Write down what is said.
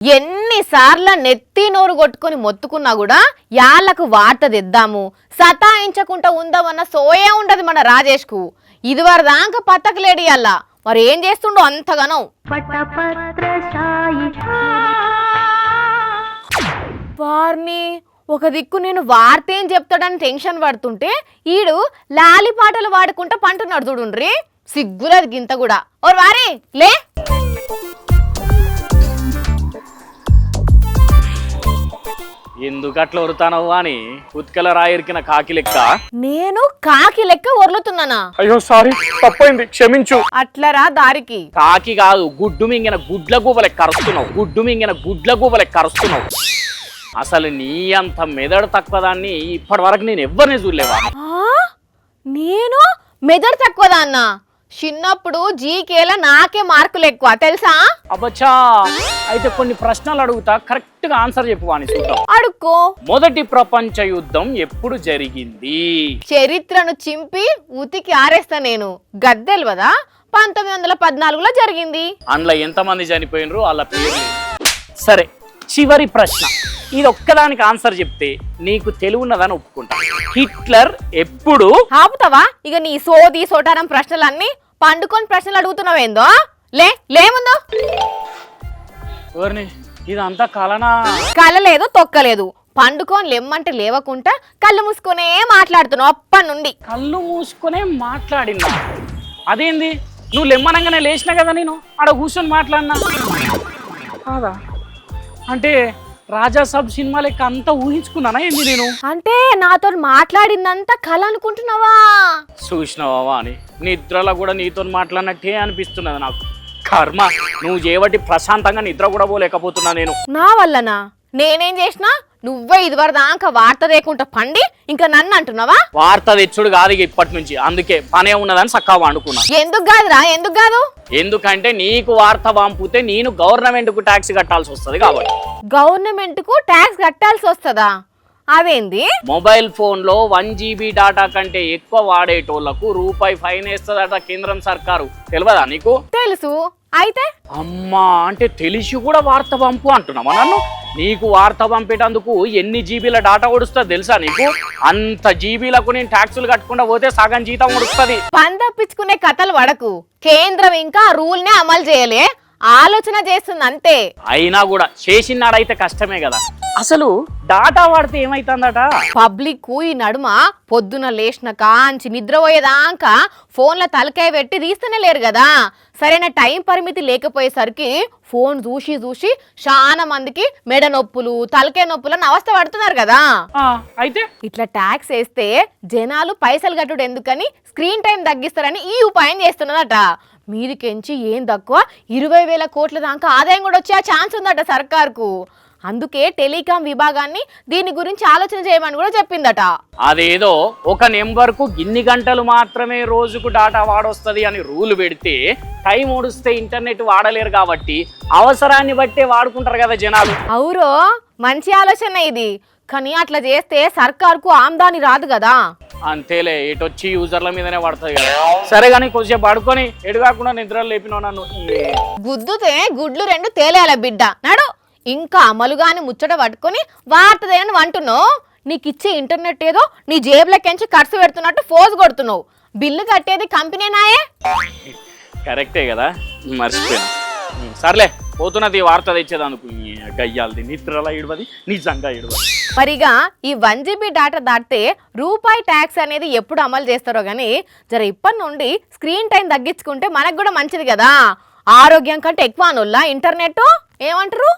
ఎన్నిసార్లు నెత్తి నోరు కొట్టుకొని మొత్తుకున్నా కూడా యాళ్లకు వార్త తెద్దాము సతాయించకుండా ఉందామన్న సోయే ఉండదు మన రాజేష్కు. ఇదివరకు దాకా పత్తకలేడి అల్లా మరి ఏం చేస్తుండో అంతగానో. వారిని ఒక దిక్కు నేను వార్త ఏం చెప్తాడని టెన్షన్ పడుతుంటే ఈడు లాలి పాటలు వాడుకుంటా పంటున్నాడు చూడుండ్రి. సిగ్గులేదు గింత కూడా. ఓ వారి లే, ఎందుకట్లా వరుతానవు అని ఉత్కల రాయిరికిన కాకి లెక్క. నేను కాకి లెక్క ఒర్లుతున్నానా? అయ్యో సారీ, తప్పైంది, క్షమించు. అట్లరా దారికి. కాకి కాదు, గుడ్డు మింగిన గుడ్ల గూబలెక్క కరుస్తున్నావు. గుడ్డు మింగిన గుడ్ల గూబలెక్క కరుస్తున్నావు. అసలు నీ అంత మెదడు తక్కువదాన్ని ఇప్పటి వరకు నేను ఎవ్వరిని చూడలేవా? నేను మెదడు తక్కువదాన్నా? చిన్నప్పుడు జీకేల నాకే మార్కులు ఎక్కువ తెలుసా? అబ్బచ్చా, అయితే కొన్ని ప్రశ్నలు అడుగుతా, కరెక్ట్ గా ఆన్సర్ చెప్పు అని చూద్దాం. అడుక్కో. మొదటి ప్రపంచ యుద్ధం ఎప్పుడు జరిగింది? చరిత్రను చింపి ఉతికి ఆరేస్తా నేను. గద్దెల్వదా? 1914లో జరిగింది. అందులో ఎంతమంది చనిపోయినరు వాళ్ళ పేర్లు? సరే, చివరి ప్రశ్న. ఇది ఒక్కదానికి ఆన్సర్ చెప్తే నీకు తెలివున్నదని ఒప్పుకుంటా. హిట్లర్ ఎప్పుడు? ఆపుతావా ఇక నీ సోది సోటారం ప్రశ్నలన్నీ? పండుకొని ప్రశ్నలు అడుగుతున్నావేందో? లేముందో ఇదంతా కలనా? కలలేదు తొక్కలేదు. పండుకొని లెమ్మంటే లేవకుండా కళ్ళు మూసుకునే మాట్లాడుతున్నావు అప్పటి నుండి. కళ్ళు మూసుకునే మాట్లాడినా? అదేంది, నువ్వు లెమ్మనంగానే లేచినా కదా నేను ఆడ కూర్చొని మాట్లాడినా కాదా? అంటే రాజాసాబ్ సినిమా లెక్క అంతా ఊహించుకున్నానా ఏంది నేను? అంటే నాతో మాట్లాడిందంతా కళ అనుకుంటున్నావా? చూసినావా అని నిద్రలో కూడా నీతో మాట్లాడినట్టే అనిపిస్తున్నది నాకు. కర్మ, నువ్వు చేయబట్టి ప్రశాంతంగా నిద్ర కూడా పోలేకపోతున్నా నేను. నా వల్లనా? నేనేం చేసినా? నువ్వే ఇదివరకు దాకా వార్త లేకుండా పండి ఇంకా నన్ను అంటున్నావా? వార్త తెచ్చుడు కాదు ఇప్పటి నుంచి, అందుకే పనే ఉన్నదని చక్కగా వండుకున్నా. ఎందుకు కాదురా? ఎందుకు కాదు? ఎందుకంటే నీకు వార్త పంపితే నేను గవర్నమెంట్ కు ట్యాక్స్ కట్టాల్సి వస్తుంది కాబట్టి. గవర్నమెంట్ కు ట్యాక్స్ కట్టాల్సి వస్తుందా? అదేంది? మొబైల్ ఫోన్ లో 1 GB డాటా కంటే ఎక్కువ వాడేటోళ్లకు రూపాయి ఫైన్ వేస్తుందట కేంద్రం సర్కారు. తెలియదా నీకు? తెలుసు. అయితే అమ్మా, అంటే తెలిసి కూడా వార్త పంపు అంటున్నావా నన్ను? నీకు వార్త పంపేటందుకు ఎన్ని జీబీల డాటా ఓడుస్తా తెలుసా నీకు? అంత జీబీలకు నేను ట్యాక్సులు కట్టకుండా పోతే సగం జీతం ఓడుస్తుంది. పని తప్పించుకునే కథలు వడకు. కేంద్రం ఇంకా రూల్ నే అమలు చేయలే, ఆలోచన చేస్తుంది అంతే. అయినా కూడా చేసినాడైతే కష్టమే కదా. అసలు డాటా వాడితే ఏమైతుందట? పబ్లిక్ ఈ నడుమ పొద్దున లేచిన కాంచి నిద్రపోయేదాకా ఫోన్ల తలకాయ పెట్టి తీస్తూనే లేరు కదా. సరైన టైం పరిమితి లేకపోయేసరికి ఫోన్ చూసి చూసి చాలా మందికి మెడ నొప్పులు తలకాయ నొప్పులను అవస్థ పడుతున్నారు కదా. అయితే ఇట్లా ట్యాక్స్ వేస్తే జనాలు పైసలు కట్టుడు ఎందుకని స్క్రీన్ టైం తగ్గిస్తారని ఈ ఉపాయం చేస్తున్నదట. మీదికెంచి ఏం తక్కువ 20,000 కోట్ల దాకా ఆదాయం కూడా వచ్చే ఛాన్స్ ఉందట సర్కార్కు. అందుకే టెలికాం విభాగాన్ని దీని గురించి ఆలోచన చేయమని కూడా చెప్పిందట. అదేదో ఒక నెంబర్ కు ఇన్ని గంటలు మాత్రమే రోజుకు డాటా వాడొస్తుంది అని రూల్ పెడితే టైం ఓడిస్తే ఇంటర్నెట్ వాడలేరు కాబట్టి అవసరాన్ని బట్టే వాడుకుంటారు కదా జనాలు. అవురో, మంచి ఆలోచన ఇది. కానీ అట్లా చేస్తే సర్కార్కు ఆమ్దాని రాదు కదా. అంతేలే, ఎటొచ్చి యూజర్ల మీదనే పడుతుంది కదా. సరే కానీ కొంచెం పడుకొని ఎడుగాకుండా నిద్రలు లేపినావు నన్ను. గుద్దుతే గుడ్లు 2 తేలేయాల బిడ్డ నాడు. ఇంకా అమలుగాని ముచ్చట పట్టుకొని వార్తదేనని అంటున్నావు. నీకు ఇచ్చే ఇంటర్నెట్ ఏదో నీ జేబులకెంచి ఖర్చు పెడుతున్నట్టు ఫోజ్ కొడుతున్నావు. బిల్లు కట్టేది కంపెనీనాయే. కరెక్టే కదా, మర్చిపోయాను. సర్లే, పోతున్నది వార్త తెచ్చేదానికి. గయ్యాలది నిద్రలా ఇడవది, నిజంగా ఇడవది. మరిగా ఈ 1 GB డాటా దాటితే రూపాయి ట్యాక్స్ అనేది ఎప్పుడు అమలు చేస్తారో గానీ జర ఇప్పటి నుండి స్క్రీన్ టైం తగ్గించుకుంటే మనకు కూడా మంచిది కదా. ఆరోగ్యం కంటే ఎక్కువ అనుల్లా ఇంటర్నెట్. ఏమంటారు?